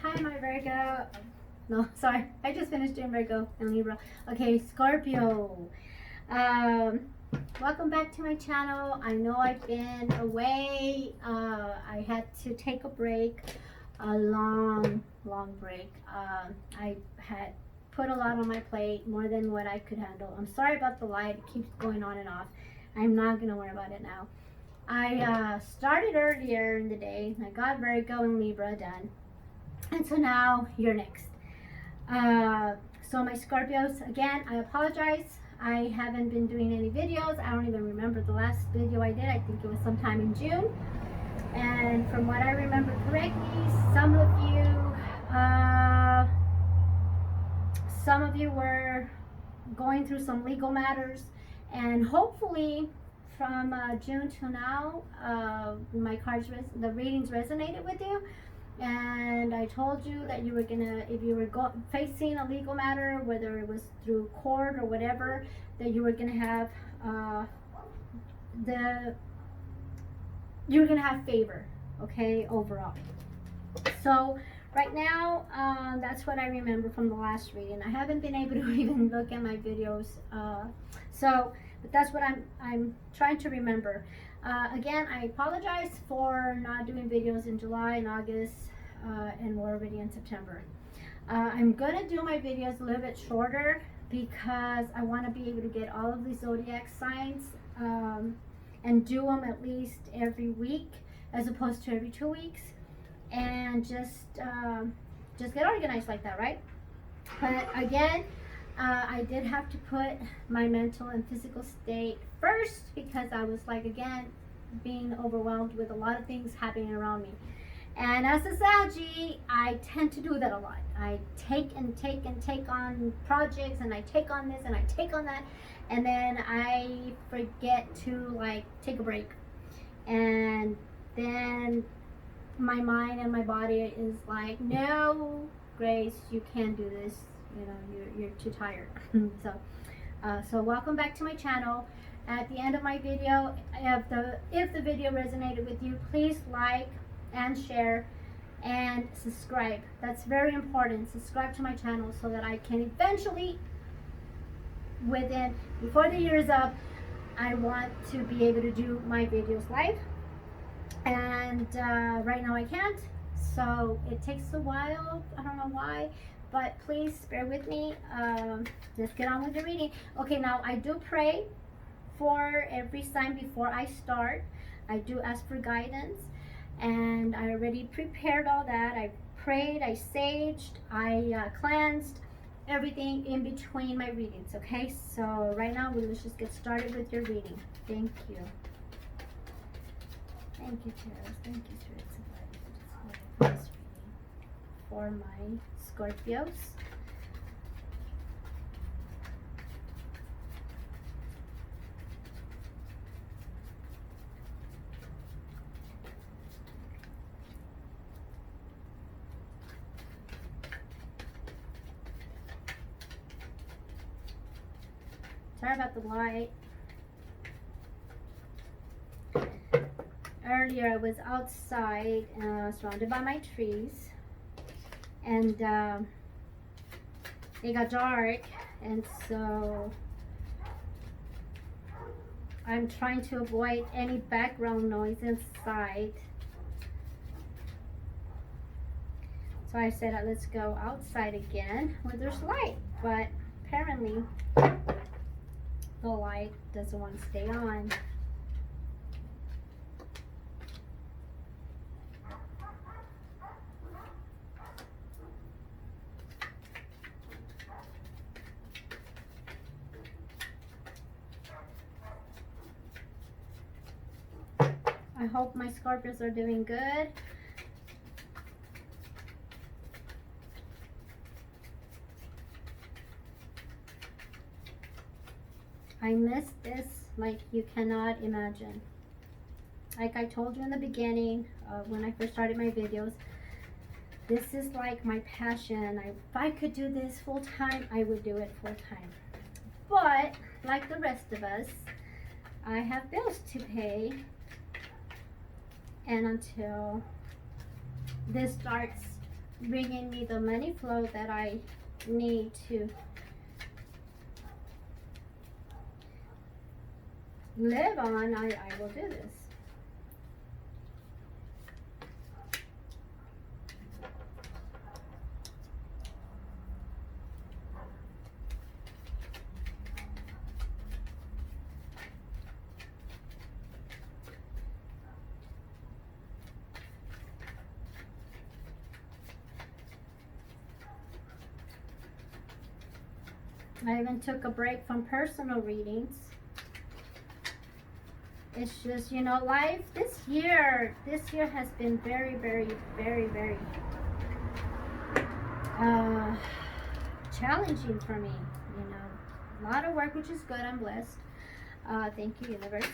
Hi, my Virgo. No, sorry. I just finished doing Virgo and Libra. Okay, Scorpio. Um, Welcome back to my channel. I know I've been away. I had to take a break, a long break. I had put a lot on my plate, more than what I could handle. I'm sorry about the light. It keeps going on and off. I'm not going to worry about it now. I started earlier in the day. I got Virgo and Libra done. And so now you're next. So my Scorpios, again, I apologize. I haven't been doing any videos. I don't even remember the last video I did. I think it was sometime in June. And from what I remember correctly, some of you were going through some legal matters, and hopefully from June to now, the readings resonated with you. And I told you that you were gonna, if you were facing a legal matter, whether it was through court or whatever, that you were gonna have favor, okay, overall. So right now, that's what I remember from the last reading. I haven't been able to even look at my videos, but that's what I'm trying to remember. Again, I apologize for not doing videos in July and August, and we're already in September. I'm gonna do my videos a little bit shorter because I want to be able to get all of the zodiac signs and do them at least every week as opposed to every 2 weeks, and just get organized like that, right? But again, I did have to put my mental and physical state first because I was, like, again, being overwhelmed with a lot of things happening around me. And as a Saggy, I tend to do that a lot. I take on projects, and I take on this and I take on that, and then I forget to, like, take a break. And then my mind and my body is like, no, Grace, you can't do this. You know, you're too tired. So welcome back to my channel. At the end of my video, if the video resonated with you, please like and share and subscribe. That's very important. Subscribe to my channel so that I can eventually, before the year is up, I want to be able to do my videos live. And right now I can't, so it takes a while. I don't know why, but please bear with me. Let's get on with the reading. Okay, now I do pray for every sign before I start. I do ask for guidance, and I already prepared all that. I prayed, I saged, I cleansed, everything in between my readings. Okay, so right now let's just get started with your reading. Thank you. Thank you, Tarot. Thank you, Spirit of Light, for my Scorpios. Sorry about the light. Earlier I was outside, surrounded by my trees, and it got dark, and so I'm trying to avoid any background noise inside. So I said, let's go outside again where there's light, but apparently the light doesn't want to stay on. I hope my Scorpios are doing good. I miss this like you cannot imagine. Like I told you in the beginning, when I first started my videos, this is like my passion. If I could do this full time, I would do it full time. But like the rest of us, I have bills to pay, and until this starts bringing me the money flow that I need to live on, I will do this. I even took a break from personal readings. It's just, you know, life this year has been very, very, very, very challenging for me. You know, a lot of work, which is good. I'm blessed. Thank you, universe.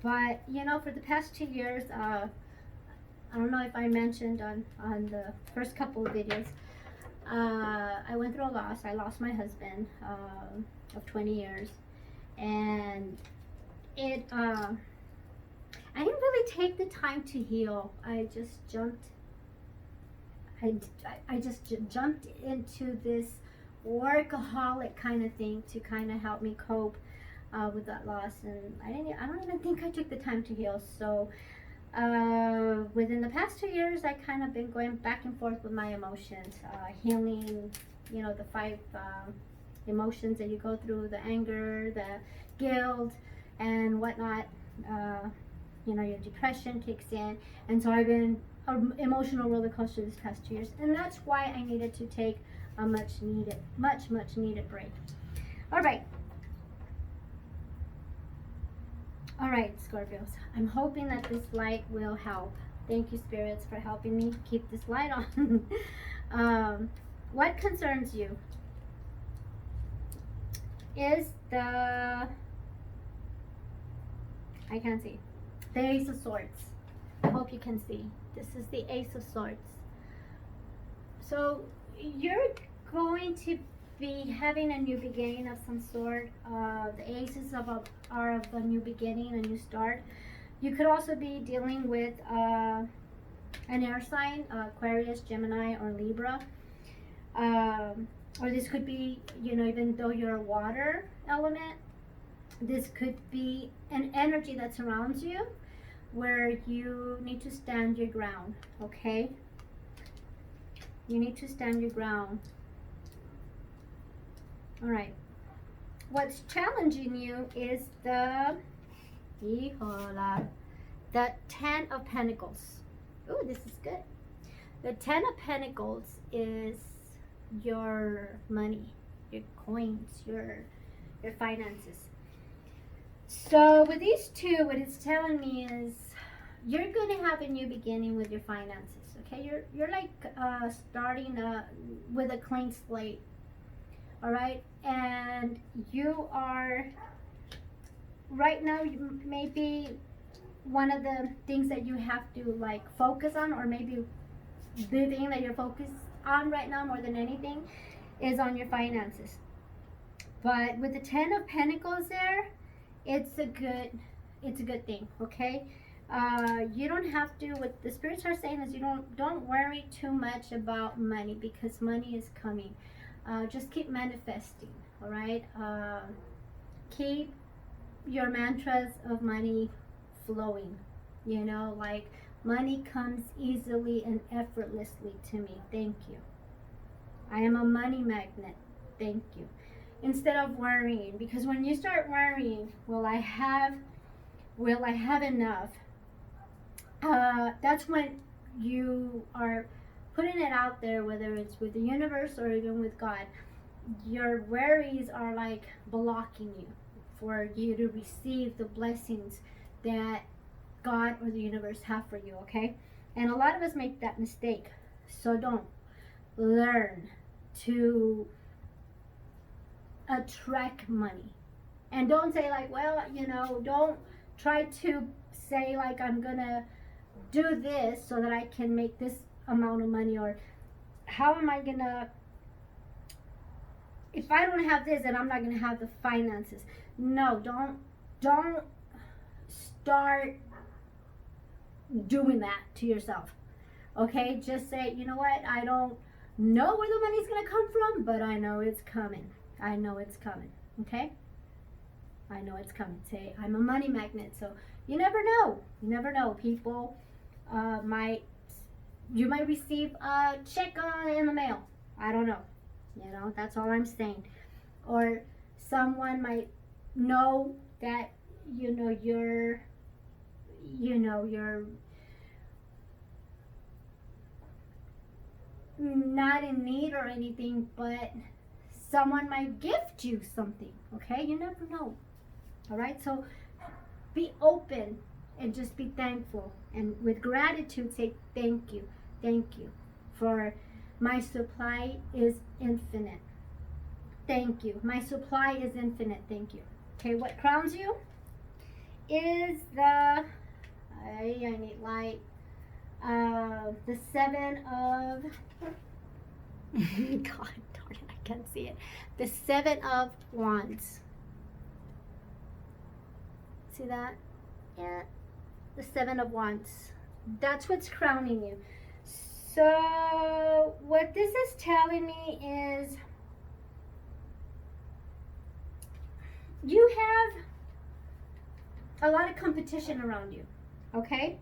But you know, for the past 2 years, I don't know if I mentioned on the first couple of videos. I went through a loss. I lost my husband of 20 years, and it. I didn't really take the time to heal. I just jumped. I just jumped into this workaholic kind of thing to kind of help me cope with that loss, and I don't even think I took the time to heal. So within the past 2 years, I kind of been going back and forth with my emotions, healing, you know, the 5 emotions that you go through, the anger, the guilt, and whatnot. You know, your depression kicks in, and so I've been an emotional roller coaster this past 2 years, and that's why I needed to take a much needed break. All right. All right, Scorpios, I'm hoping that this light will help. Thank you, spirits, for helping me keep this light on. What concerns you is I can't see, the Ace of Swords. I hope you can see. This is the Ace of Swords. So you're going to be having a new beginning of some sort. The aces are of a new beginning, a new start. You could also be dealing with an air sign, Aquarius, Gemini, or Libra. Or this could be, you know, even though you're a water element, this could be an energy that surrounds you where you need to stand your ground, okay? You need to stand your ground. All right. What's challenging you is the 10 of Pentacles. Oh, this is good. The 10 of Pentacles is your money, your coins, your finances. So with these two, what it's telling me is you're going to have a new beginning with your finances. Okay, you're like starting with a clean slate. All right, and you are right now, maybe one of the things that you have to like focus on, or maybe the thing that you're focused on right now more than anything, is on your finances. But with the 10 of Pentacles there, it's a good thing. Okay, you don't have to. What the spirits are saying is you don't worry too much about money, because money is coming. Just keep manifesting. All right, keep your mantras of money flowing. You know, like money comes easily and effortlessly to me. Thank you. I am a money magnet. Thank you. Instead of worrying, because when you start worrying, will I have enough? That's when you are putting it out there, whether it's with the universe or even with God. Your worries are like blocking you for you to receive the blessings that God or the universe have for you, okay? And a lot of us make that mistake. So don't. Learn to attract money. And don't say like, well, you know, don't try to say like, I'm gonna do this so that I can make this amount of money, or how am I gonna, if I don't have this, then I'm not gonna have the finances. No, don't start doing that to yourself. Okay, just say, you know what, I don't know where the money's gonna come from, but I know it's coming. I know it's coming. Okay, I know it's coming. Say, I'm a money magnet. So you never know. You never know. People you might receive a check in the mail. I don't know. You know, that's all I'm saying. Or someone might know that you're not in need or anything, but someone might gift you something. Okay, you never know. All right, so be open and just be thankful, and with gratitude say thank you, for my supply is infinite. Thank you, my supply is infinite. Thank you. Okay, what crowns you is the I need light. The 7 of God darn it, I can't see it. The 7 of Wands. See that? Yeah. The 7 of Wands. That's what's crowning you. So what this is telling me is you have a lot of competition around you. Okay?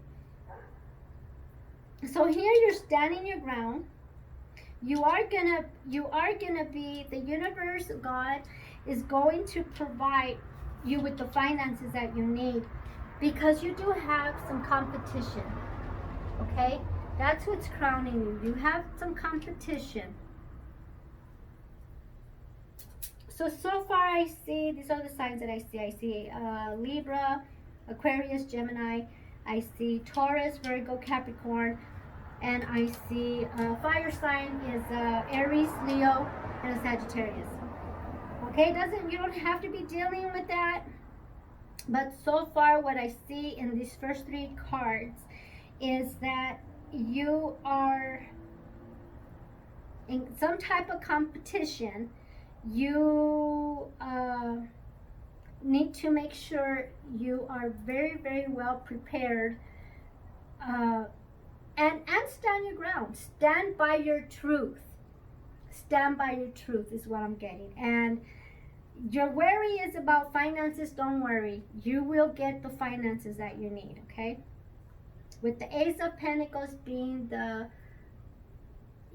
So here you're standing your ground. You are gonna be, the universe, God is going to provide you with the finances that you need, because you do have some competition. Okay, that's what's crowning you. You have some competition. So far I see, these are the signs that I see. I see Libra, Aquarius, Gemini. I see Taurus, Virgo, Capricorn. And I see fire sign is Aries, Leo, and a Sagittarius. Okay, you don't have to be dealing with that. But so far what I see in these first 3 cards is that you are in some type of competition. You need to make sure you are very, very well prepared, and stand your ground. Stand by your truth. Stand by your truth is what I'm getting. And your worry is about finances. Don't worry. You will get the finances that you need, okay? With the Ace of Pentacles being the,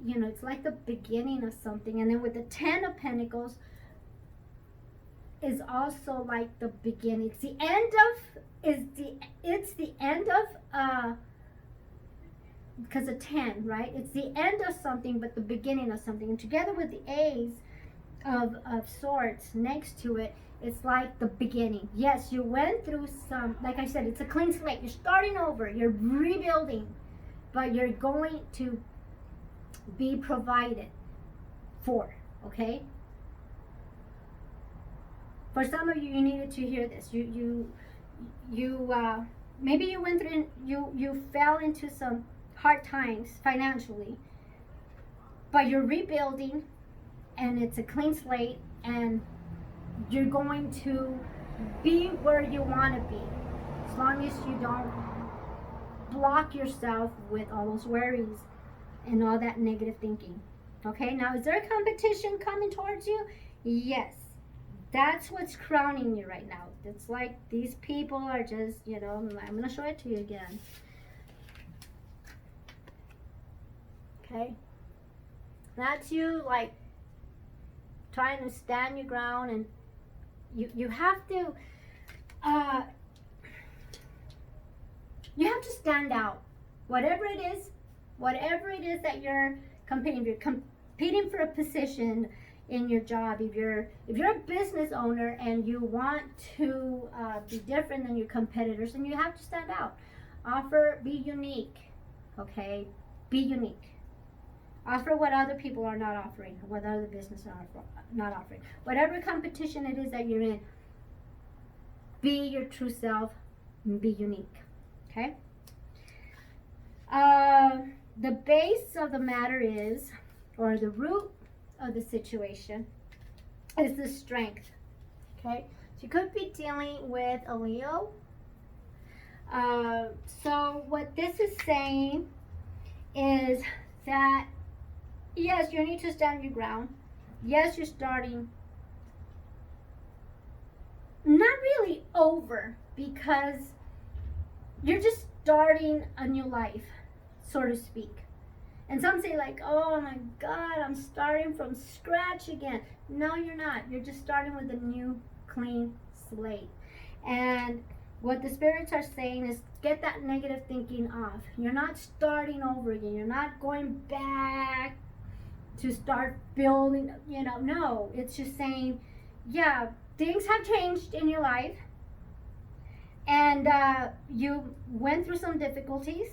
it's like the beginning of something. And then with the 10 of Pentacles is also like the beginning. It's the end of, because of 10, right? It's the end of something, but the beginning of something. And together with the Ace of Swords next to it, it's like the beginning. Yes, you went through some, like I said, it's a clean slate. You're starting over. You're rebuilding. But you're going to be provided for, okay? For some of you, you needed to hear this. Maybe you went through, you fell into some hard times financially, but you're rebuilding, and it's a clean slate, and you're going to be where you want to be, as long as you don't block yourself with all those worries and all that negative thinking. Okay, now is there a competition coming towards you? Yes, that's what's crowning you right now. It's like these people are just, I'm going to show it to you again. Okay, that's you, like, trying to stand your ground, and you have to stand out. Whatever it is that you're competing. If you're competing for a position in your job, if you're a business owner and you want to be different than your competitors, then you have to stand out. Be unique. Okay, be unique. Offer what other people are not offering, what other businesses are not offering. Whatever competition it is that you're in, be your true self, be unique. Okay? The base of the matter is, or the root of the situation, is the strength. Okay? So you could be dealing with a Leo, So what this is saying is that, yes, you need to stand your ground. Yes, you're starting, not really over, because you're just starting a new life, so to speak. And some say like, oh my God, I'm starting from scratch again. No, you're not. You're just starting with a new, clean slate. And what the spirits are saying is get that negative thinking off. You're not starting over again. You're not going back to start building, no. It's just saying, yeah, things have changed in your life. And you went through some difficulties.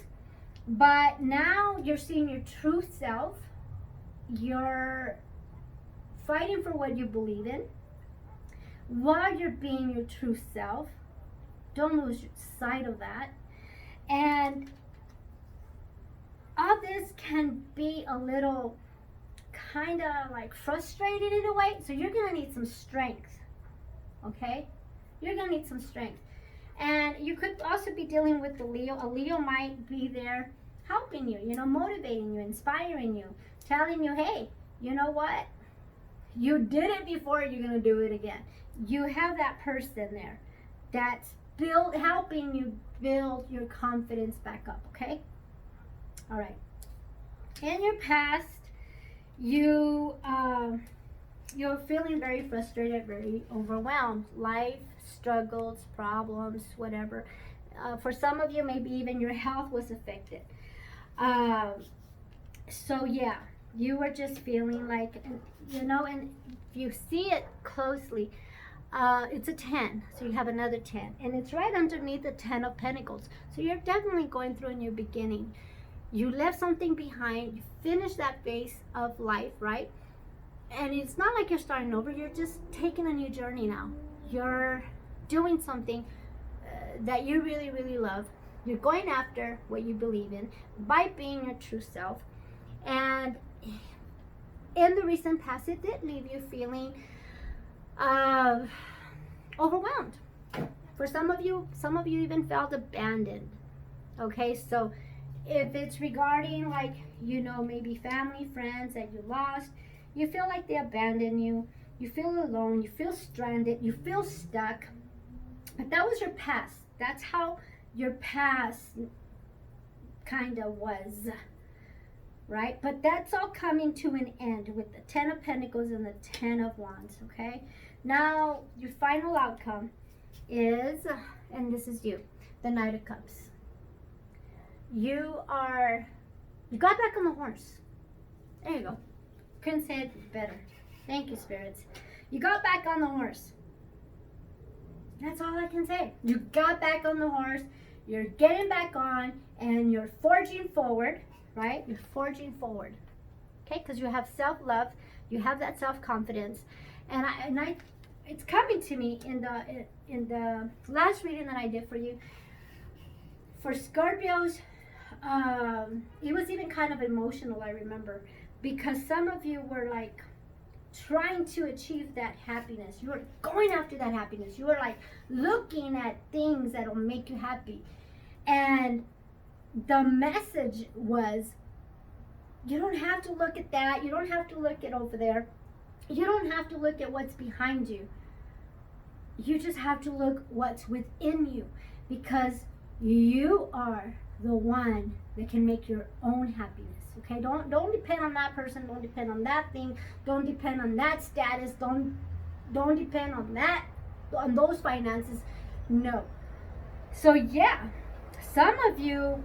But now you're seeing your true self. You're fighting for what you believe in. While you're being your true self, don't lose sight of that. And all this can be a little kind of like frustrated in a way. So you're going to need some strength. Okay? You're going to need some strength. And you could also be dealing with the Leo. A Leo might be there helping you, motivating you, inspiring you, telling you, hey, you know what? You did it before, you're going to do it again. You have that person there that's helping you build your confidence back up, okay? All right. In your past, you're feeling very frustrated, very overwhelmed. Life struggles, problems, whatever. For some of you, maybe even your health was affected. So yeah, you were just feeling like, and if you see it closely, it's a 10. So you have another 10, and it's right underneath the 10 of Pentacles. So you're definitely going through a new beginning. You left something behind. You finished that phase of life, right? And it's not like you're starting over. You're just taking a new journey now. You're doing something that you really, really love. You're going after what you believe in by being your true self. And in the recent past, it did leave you feeling overwhelmed. For some of you even felt abandoned. Okay, so if it's regarding like, maybe family, friends that you lost, you feel like they abandoned you. You feel alone. You feel stranded. You feel stuck. But that was your past. That's how your past kind of was, right? But that's all coming to an end with the 10 of Pentacles and the 10 of Wands, okay? Now, your final outcome is, and this is you, the Knight of Cups. You got back on the horse. There you go. Couldn't say it better. Thank you, spirits. You got back on the horse. That's all I can say. You got back on the horse. You're getting back on, and you're forging forward, right? You're forging forward, okay? Because you have self-love, you have that self-confidence, and it's coming to me in the last reading that I did for you. For Scorpios, it was even kind of emotional, I remember, because some of you were like trying to achieve that happiness. You were going after that happiness. You were like looking at things that'll make you happy. And the message was, you don't have to look at that. You don't have to look at over there. You don't have to look at what's behind you. You just have to look what's within you, because you are the one that can make your own happiness. Okay, don't depend on that person. Don't depend on that thing. Don't depend on that status. Don't depend on those finances. No. So yeah, some of you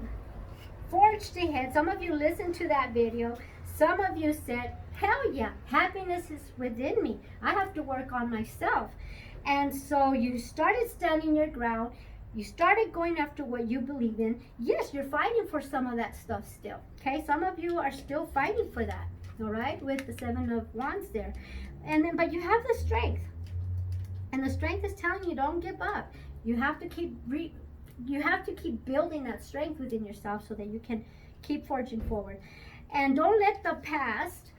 forged ahead. Some of you listened to that video. Some of you said, hell yeah, happiness is within me. I have to work on myself. And so you started standing your ground. You started going after what you believe in. Yes, you're fighting for some of that stuff still. Okay, some of you are still fighting for that. All right, with the 7 of Wands there, but you have the strength, and the strength is telling you don't give up. You have to keep building that strength within yourself so that you can keep forging forward, and don't let the past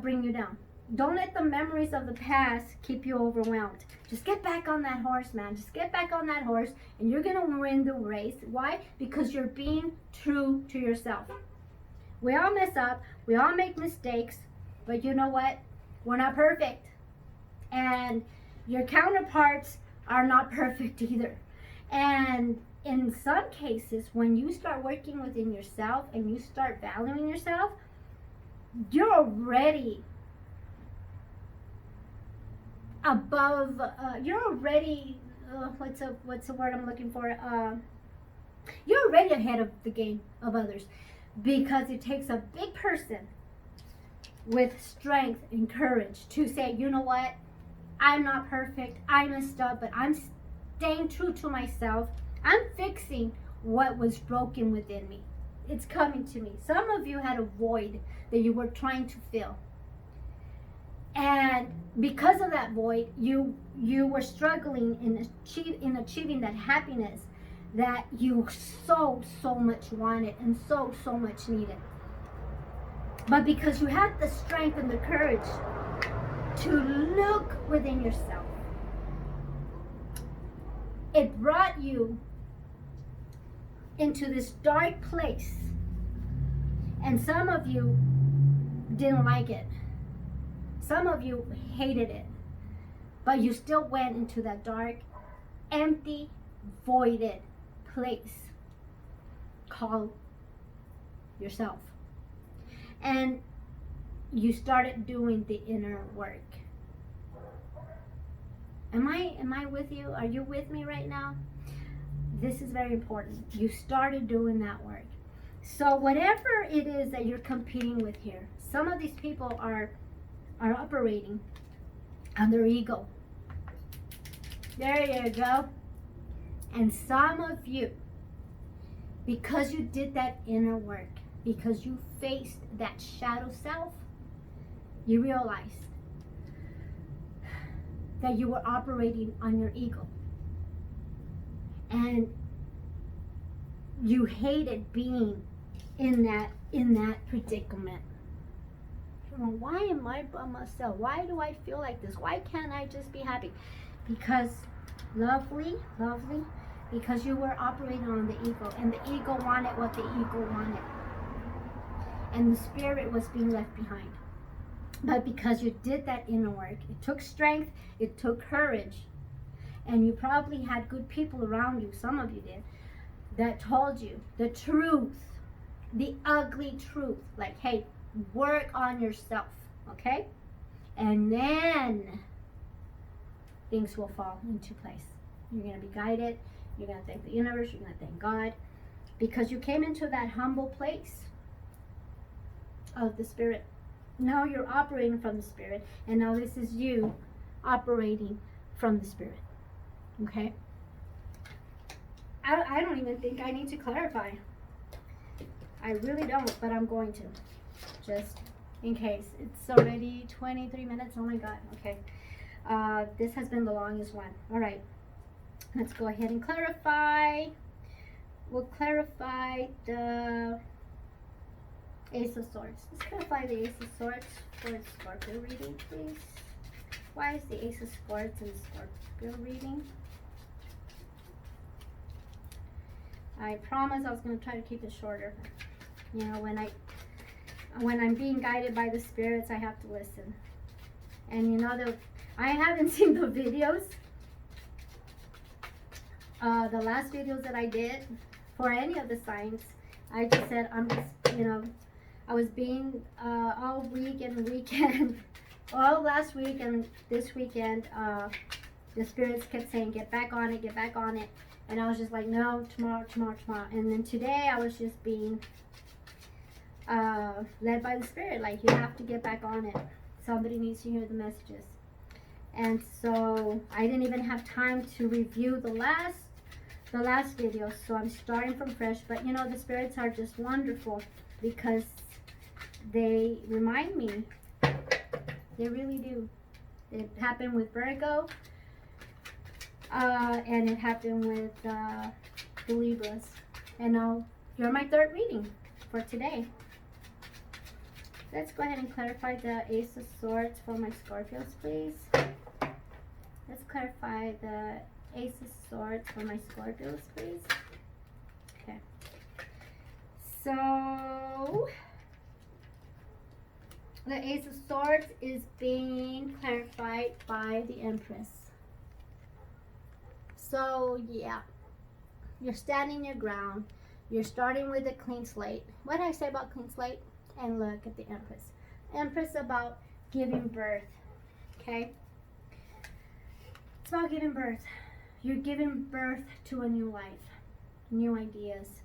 bring you down. don't let the memories of the past keep you overwhelmed. Just get back on that horse, man. Just get back on that horse, and you're going to win the race. Why? Because you're being true to yourself. We all mess up. We all make mistakes. But you know what? We're not perfect. And your counterparts are not perfect either. And in some cases, when you start working within yourself and you start valuing yourself, you're already above, you're already, what's the word I'm looking for? You're already ahead of the game of others, because it takes a big person with strength and courage to say, you know what, I'm not perfect, I messed up, but I'm staying true to myself. I'm fixing what was broken within me. It's coming to me. Some of you had a void that you were trying to fill. And because of that void, you were struggling in achieving that happiness that you so much wanted and so much needed. But because you had the strength and the courage to look within yourself, it brought you into this dark place. And some of you didn't like it. Some of you hated it. But you still went into that dark, empty, voided place called yourself. And you started doing the inner work. Am I with you? Are you with me right now? This is very important. You started doing that work. So whatever it is that you're competing with here, some of these people are operating on their ego. There you go. And some of you, because you did that inner work, because you faced that shadow self, you realized that you were operating on your ego. And you hated being in that predicament. Why am I by myself? Why do I feel like this? Why can't I just be happy? Because lovely, because you were operating on the ego, and the ego wanted what the ego wanted, and the spirit was being left behind. But because you did that inner work, it took strength, it took courage, and you probably had good people around you, some of you did, that told you the truth, the ugly truth, like, hey, work on yourself, okay? And then things will fall into place. You're going to be guided. You're going to thank the universe. You're going to thank God, because you came into that humble place of the spirit. Now you're operating from the spirit, and now this is you operating from the spirit, okay? I don't even think I need to clarify. I really don't, but I'm going to, just in case. It's already 23 minutes. Oh my God. Okay. This has been the longest one. All right. Let's go ahead and clarify. We'll clarify the Ace of Swords. Let's clarify the Ace of Swords for the Scorpio reading, please. Why is the Ace of Swords in Scorpio reading? I promise I was going to try to keep it shorter. You know, when I'm being guided by the spirits, I have to listen. And you know, I haven't seen the videos. The last videos that I did for any of the signs, I just said, I'm just, you know, I was being all week and weekend, all last week and this weekend, the spirits kept saying, get back on it, get back on it. And I was just like, no, tomorrow. And then today I was just being led by the spirit, like, you have to get back on it. Somebody needs to hear the messages. And so I didn't even have time to review the last video, so I'm starting from fresh. But you know, the spirits are just wonderful, because they remind me. They really do. It happened with Virgo, and it happened with the Libras. And now you're my third reading for today. Let's go ahead and clarify the Ace of Swords for my Scorpios, please. Let's clarify the Ace of Swords for my Scorpios, please. Okay. So, the Ace of Swords is being clarified by the Empress. So, yeah. You're standing your ground. You're starting with a clean slate. What did I say about clean slate? And look at the Empress. Empress about giving birth. Okay? It's about giving birth. You're giving birth to a new life, new ideas,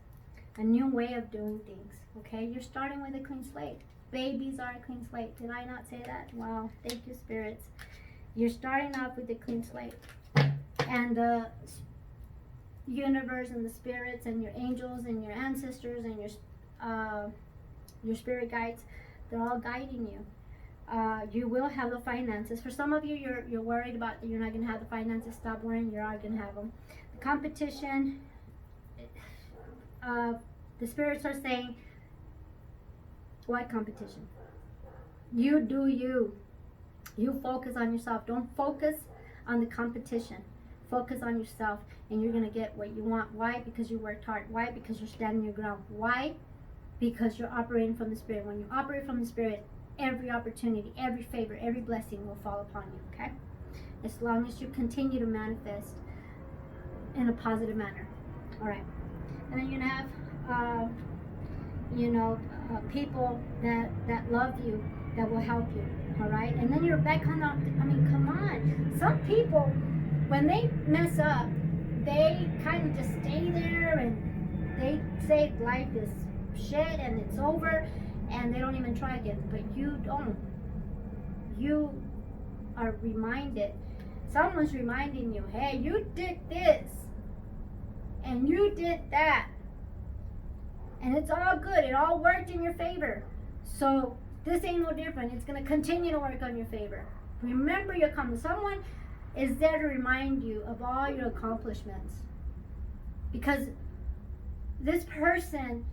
a new way of doing things. Okay? You're starting with a clean slate. Babies are a clean slate. Did I not say that? Wow. Thank you, spirits. You're starting off with a clean slate. And the universe and the spirits and your angels and your ancestors and your spirit guides, they're all guiding you. You will have the finances. For some of you, you're worried about that you're not going to have the finances. Stop worrying. You are going to have them. The competition, the spirits are saying, what competition? You do you. You focus on yourself. Don't focus on the competition. Focus on yourself, and you're going to get what you want. Why? Because you worked hard. Why? Because you're standing your ground. Why? Because you're operating from the Spirit. When you operate from the Spirit, every opportunity, every favor, every blessing will fall upon you, okay? As long as you continue to manifest in a positive manner. All right. And then you're going to have, people that love you, that will help you, all right? And then you're back on the, come on. Some people, when they mess up, they kind of just stay there and they say life is shit and it's over and they don't even try again. But you don't. You are reminded. Someone's reminding you, hey, you did this and you did that. And it's all good. It all worked in your favor. So this ain't no different. It's going to continue to work on your favor. Remember your coming. Someone is there to remind you of all your accomplishments. Because this person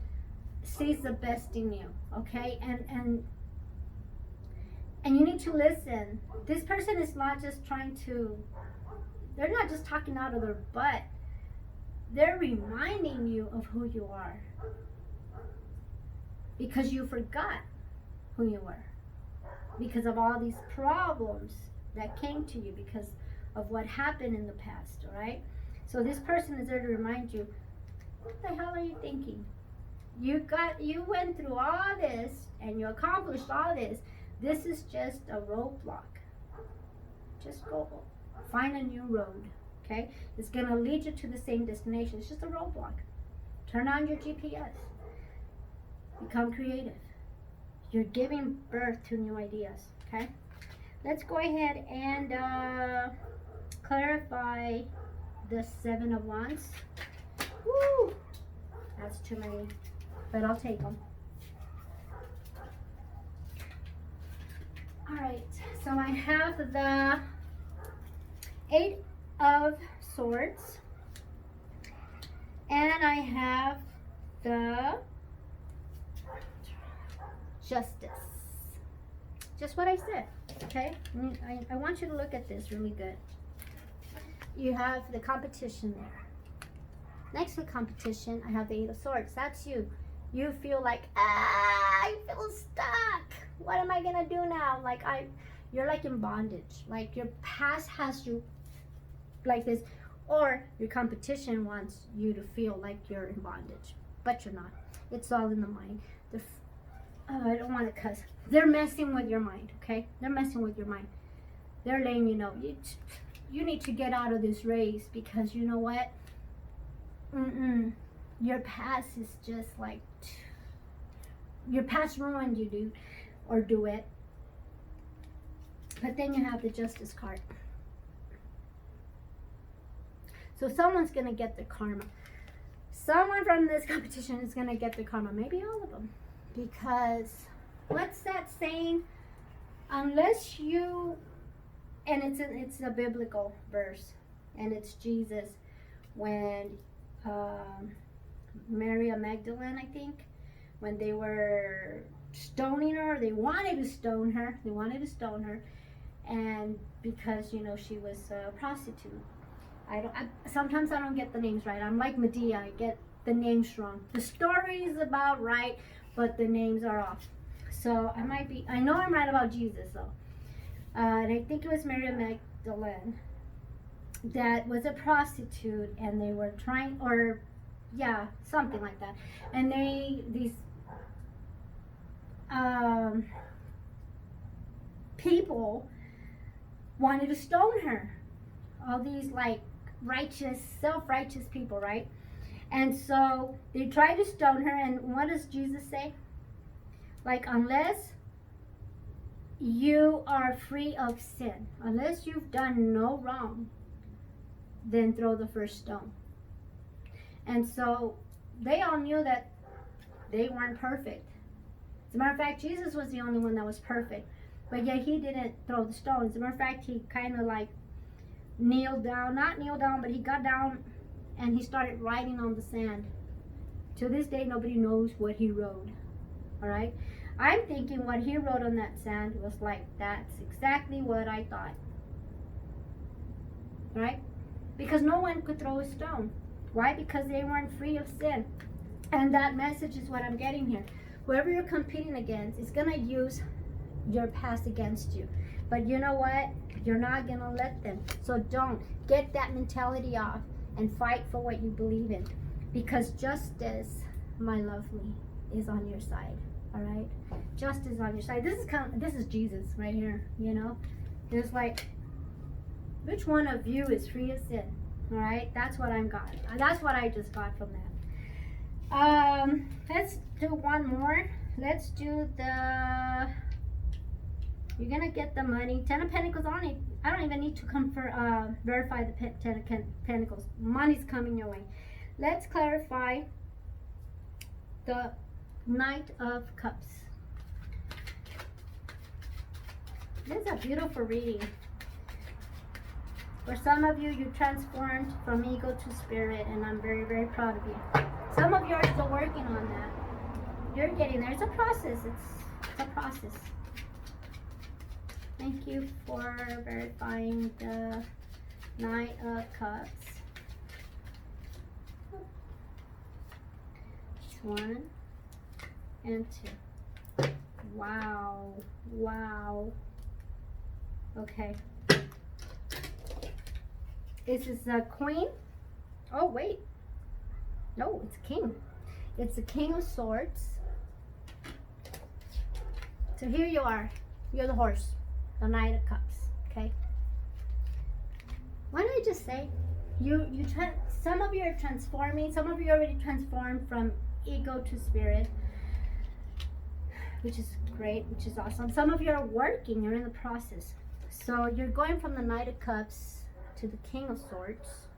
sees the best in you, okay? And you need to listen. This person is not just trying to, they're not just talking out of their butt. They're reminding you of who you are. Because you forgot who you were. Because of all these problems that came to you because of what happened in the past, all right? So this person is there to remind you, what the hell are you thinking? You went through all this and you accomplished all this. This is just a roadblock. Just go find a new road, okay? It's gonna lead you to the same destination. It's just a roadblock. Turn on your GPS. Become creative. You're giving birth to new ideas, okay? Let's go ahead and clarify the Seven of Wands. Woo! That's too many, but I'll take them. All right, so I have the Eight of Swords, and I have the Justice. Just what I said, okay? I want you to look at this really good. You have the competition there. Next to the competition, I have the Eight of Swords. That's you. You feel like, I feel stuck. What am I gonna do now? Like you're like in bondage. Like your past has you like this, or your competition wants you to feel like you're in bondage, but you're not. It's all in the mind. I don't want to cuss. They're messing with your mind, okay? They're messing with your mind. They're letting you know, you need to get out of this race because you know what? Your past is just like, your past ruined you, dude, or do it. But then you have the Justice card. So someone's going to get the karma. Someone from this competition is going to get the karma. Maybe all of them. Because what's that saying? Unless you, and it's a biblical verse, and it's Jesus when Mary Magdalene, I think, when they were stoning her. They wanted to stone her. They wanted to stone her, and because you know she was a prostitute. Sometimes I don't get the names right. I'm like Medea. I get the names wrong. The story is about right, but the names are off. So I know I'm right about Jesus though. And I think it was Mary Magdalene that was a prostitute, and they were trying, or yeah, something like that. And these people wanted to stone her. All these like righteous, self-righteous people, right? And so they tried to stone her, and what does Jesus say? Like, unless you are free of sin, unless you've done no wrong, then throw the first stone. And so they all knew that they weren't perfect. As a matter of fact, Jesus was the only one that was perfect, but yet he didn't throw the stone. As a matter of fact, he kind of like not kneel down, but he got down and he started writing on the sand. To this day, nobody knows what he wrote. All right, I'm thinking what he wrote on that sand was like, that's exactly what I thought. Right? Because no one could throw a stone. Why? Because they weren't free of sin. And that message is what I'm getting here. Whoever you're competing against is going to use your past against you. But you know what? You're not going to let them. So don't. Get that mentality off and fight for what you believe in. Because justice, my lovely, is on your side. All right? Justice on your side. This is Jesus right here, you know? It's like, which one of you is free of sin? All right? That's what I got. That's what I just got from that. Let's do one more. Let's do the... You're gonna get the money. 10 of Pentacles only. I don't even need to verify the 10 of Pentacles. Money's coming your way. Let's clarify the Knight of Cups. This is a beautiful reading. For some of you, you transformed from ego to spirit, and I'm very, very proud of you. Some of you are still working on that. You're getting there. It's a process. It's a process. Thank you for verifying the Knight of Cups. One and two. Wow. Wow. Okay. This is a Queen. Oh, wait. No, it's King. It's the King of Swords. So here you are. You're the horse. The Knight of Cups. Okay. Why don't I just say, some of you are transforming. Some of you already transformed from ego to spirit, which is great, which is awesome. Some of you are working. You're in the process. So you're going from the Knight of Cups to the King of Swords.